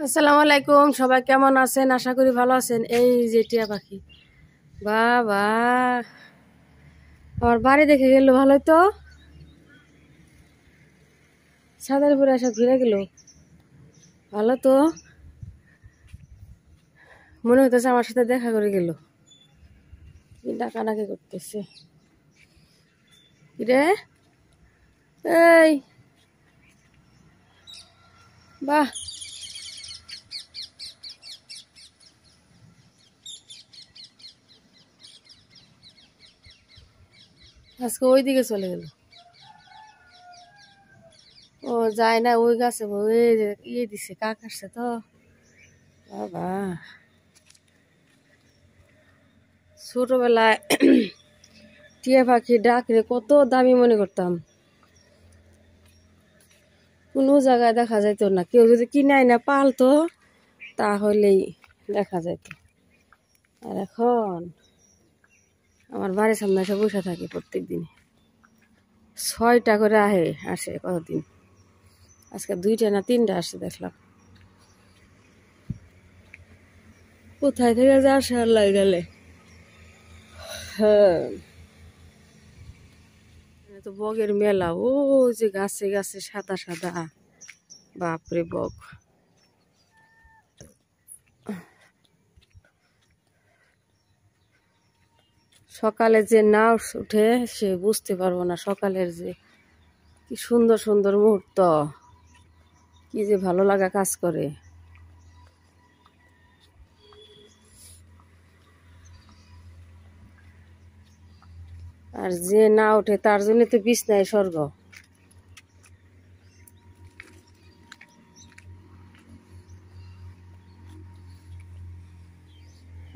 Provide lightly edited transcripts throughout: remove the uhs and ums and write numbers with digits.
আসসালামু আলাইকুম, সবাই কেমন আছেন? আশা করি ভালো আছেন। এই যে টিয়া পাখি, বাবা আমার বাড়ি দেখে গেল, ভালোই তো। ছাদের উপরে এসে ঘুরে গেল, ভালো তো। মনে হইতেছে আমার সাথে দেখা করে গেল। কি ডাকাডাকি করতেছে রে? এই বাহ, আজকে ওই দিকে চলে গেল। ও যায় না ওই গাছে, ওই যে ইয়ে দিছে, কাক আসছে তো। বাবা ছোটবেলায় টিয়া পাখি ডাকলে কত দামি মনে করতাম। কোনো জায়গায় দেখা যাইত না, কেউ যদি কিনাই না পালতো তাহলেই দেখা যাইত। আর এখন আমার বাড়ির সামনে এসে বসে থাকি প্রত্যেক দিন। 6টা করে আসে কতদিন, আজকে 2টা না 3টা আসে দেখলাম। কোথায় থেকে যে আসে আল্লাহ গেলে। হ্যাঁ, তো বগের মেলা, ও যে গাছে গাছে সাদা সাদা, বাপরে বগ। সকালে যে নাও উঠে সে বুঝতে পারবো না, সকালের যে কি সুন্দর সুন্দর মুহূর্ত, কি যে ভালো লাগা কাজ করে। আর যে না ওঠে তার জন্য তো বিছনায় স্বর্গ।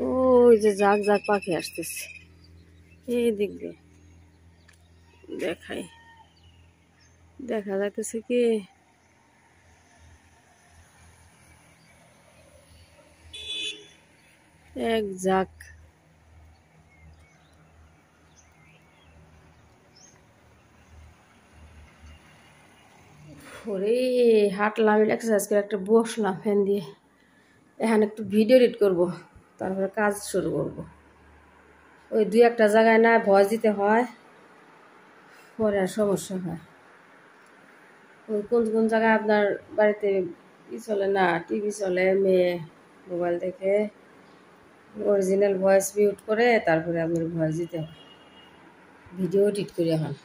ওই যে জাক জাক পাখি আসতেছে, এই দিক দিয়ে দেখাই, দেখা যাইতেছে কি এক জাক। ওরে হাঁটলাম, এক্সারসাইজ করে একটা বসলাম ফ্যান দিয়ে। এখন একটু ভিডিও এডিট করব, তারপরে কাজ শুরু করব। ওই 2-1টা জায়গায় না ভয়েস দিতে হয়, পরে আর সমস্যা হয়। ওই কোন কোন জায়গায় আপনার বাড়িতে চলে না, টিভি চলে, মেয়ে মোবাইল দেখে, অরিজিনাল ভয়েস মিউট করে তারপরে আপনার ভয়েস দিতে হয়, ভিডিও এডিট করে। এখন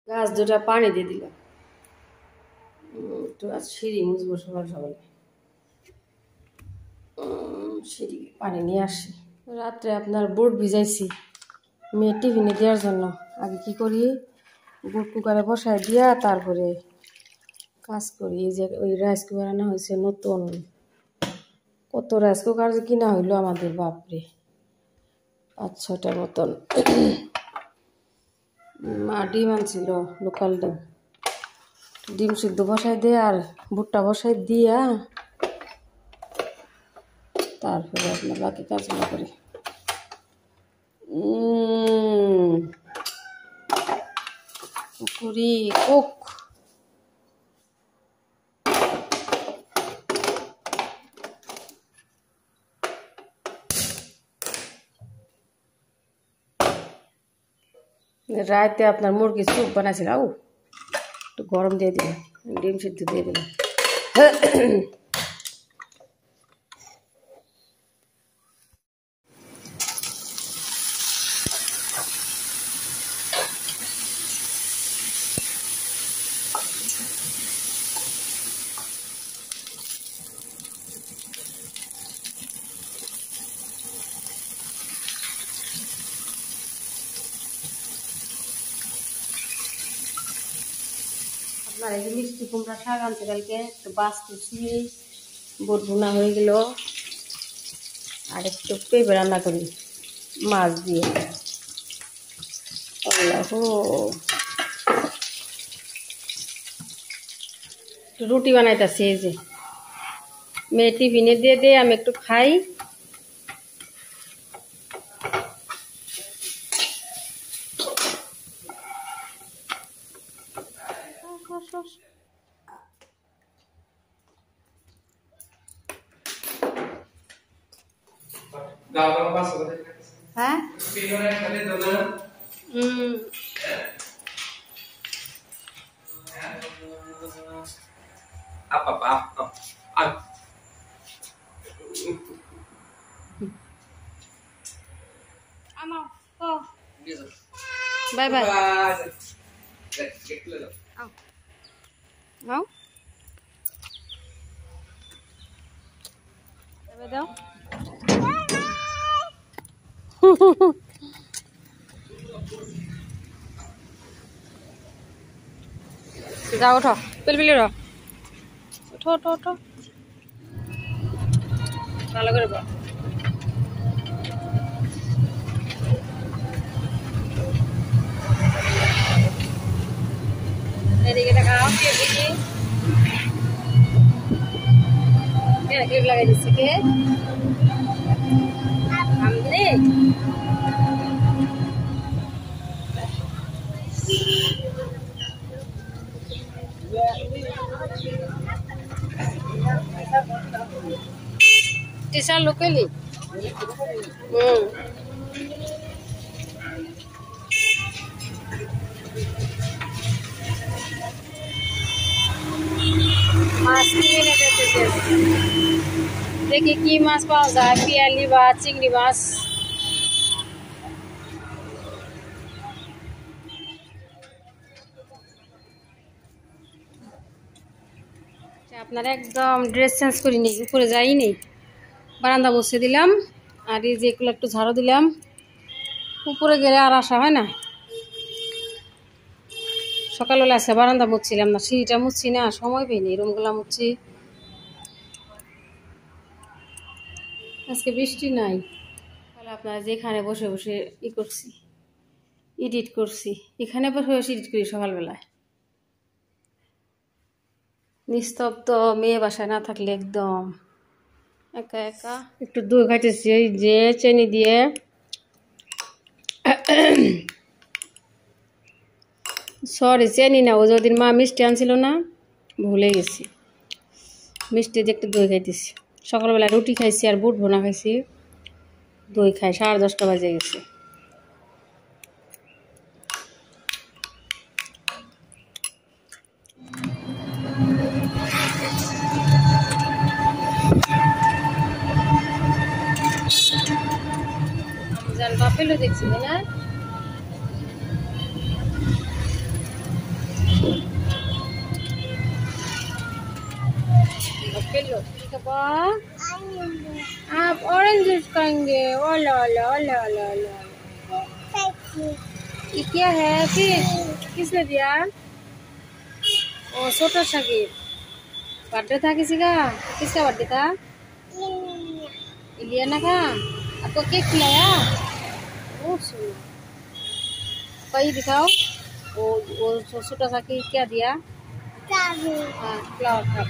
গাছ 2টা পানি দিয়ে দিলাম, একটু আজ সিঁড়ি মুছবো সকাল সকালে। সিঁড়ি পানি নিয়ে আসি। রাত্রে আপনার বুট ভিজাইছি মেয়ে টিফিনে দেওয়ার জন্য। আগে কি করি, বুট কুকারে বসায় দিয়া তারপরে কাজ করি। এই যে ওই রাইস কুকার আনা হয়েছে নতুন, কত রাইস কুকার যে কিনা হইলো আমাদের, বাপরে 5-6টার মতন। মা ডিম আনছিল, লোকাল ডিম। ডিম সিদ্ধ বসাই দিয়ে আর ভুট্টা বসাই দিয়া তারপরে আপনার বাকি কাজগুলো করি। পুকুরি কোক রাতে আপনার মুরগি স্যুপ বানাইছিল, একটু গরম দিয়ে দিলাম, ডিম সিদ্ধ দিয়ে দিলাম। আপনার এই যে মিষ্টি কুমড়া শাক আনতে কালকে, একটু বাঁচতেছি, বুট ভুনা হয়ে গেল। আর একটু পেঁপে রান্না করি মাছ দিয়ে। রুটি বানাইতেছি, এই যে মেয়ে টিফিনে দিয়ে দিয়ে আমি একটু খাই। হ্যাঁ বাই বাই দাও যাও ওঠো পিলপিলি ওঠো ওঠো ওঠো ওঠো ভালো করে বল এদিকে দেখাও দেখি ক্লিপ লাগাই দিচ্ছি কে আমি टीशर्ट लोकली माछ किने देखिए कि माछ पाওয়া যায় পিয়ালি বা চিংড়ি মাছ আপনারা একদম ড্রেস চেঞ্জ করে নি উপরে যাই নেই বারান্দা বসে দিলাম আর এই যে এগুলো একটু ঝাড়ু দিলাম উপরে গেলে আর আসা হয় না সকালবেলা আসে বারান্দা মুছছিলাম না সিঁড়িটা মুছছি না সময় পাইনি রুমগুলা মুছছি আজকে বৃষ্টি নাই তাহলে আপনারা যেখানে বসে বসে করছি এডিট করছি এখানে বসে বসে এডিট করি সকালবেলায় নিস্তব্ধ মেয়ে বাসায় না থাকলে একদম একা একা একটু দই খাইতেছি এই যে চিনি দিয়ে সরি চিনি না ও যেদিন মা মিষ্টি আনছিল না ভুলে গেছি মিষ্টি দিয়ে একটু দই খাইতেছি সকালবেলা রুটি খাইছি আর বুট ভুনা খাইছি দই খাই 10:30 বাজে গেছে বাপেলো দেখছি না बापेलो ठीक है बा आप ऑरेंज जूस खाएंगे ओला ओला ओला ओला ओला ये क्या है फिर किसने दिया ओ छोटा शकीब बर्थडे था किसी का किसका बर्थडे था इलियाना का आपको केक खिलाया कहीं दिखाओ वो छोटा सा केक क्या दिया हाँ फ्लावर था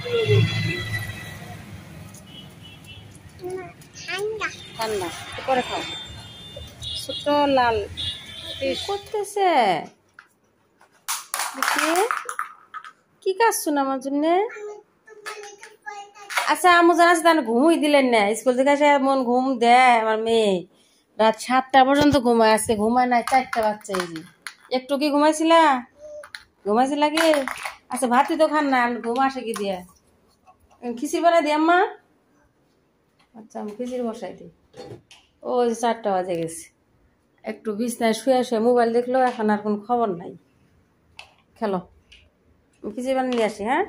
ঠান্ডা করে খাও ছোট লাল করতেছে কি কাজ শুন আমার জন্য আচ্ছা আমু জানাস তাহলে ঘুমই দিলেন না স্কুল থেকে এসে এমন ঘুম দেয় আমার মেয়ে রাত 7টা পর্যন্ত ঘুমায় আজকে ঘুমায় নাই 4টা বাচ্চা এই যে একটু কি ঘুমাইছিলা কি আচ্ছা ভাতই তো খান না ঘুম আসে কি দিয়ে খিচুড়ি বানাই দিই আম্মা আচ্ছা আমি খিচুড়ি বসাই দিই ও 4টা বাজে গেছে একটু বিছনায় শুয়ে শুয়ে মোবাইল দেখলো এখন আর কোনো খবর নাই খেলো আমি খিচুড়ি বানিয়ে নিয়ে আসি হ্যাঁ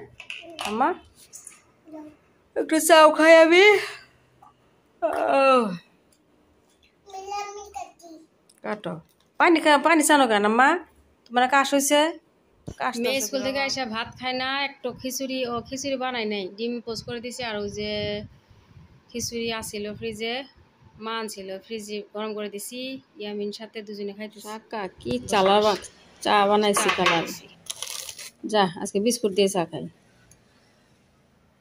আম্মা একটু চাও খাই আমি কাটো পানি চানো কেন আম্মা তোমার কাশ হয়েছে মেয়ে স্কুল থেকে এসে ভাত খায় না একটু খিচুড়ি বানাই নাই ডিম পোস্ট করে দিছে আর ওই যে খিচুড়ি আসছিল ফ্রিজে মা আনছিল ফ্রিজে গরম করে দিছি ইয়ামিন সাথে দুজনে খাইতেছি কাকা কি চা বানাইছি কালার যা আজকে বিস্কুট দিয়ে চা খাই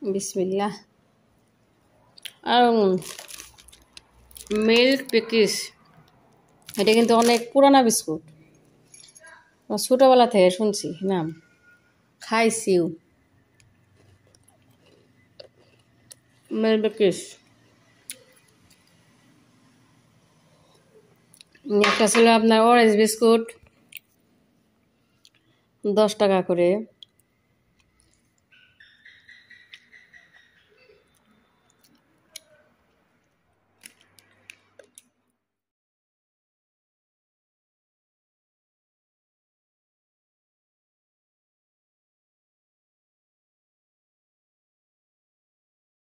বিসমিল্লাহ আর মিল্ক পেকিস এটা কিন্তু অনেক পুরানা বিস্কুট ছোটবেলা থেকে শুনছি নাম খাইছিও মিল্ক পেকিস একটা ছিল আপনার অরেঞ্জ বিস্কুট 10 টাকা করে।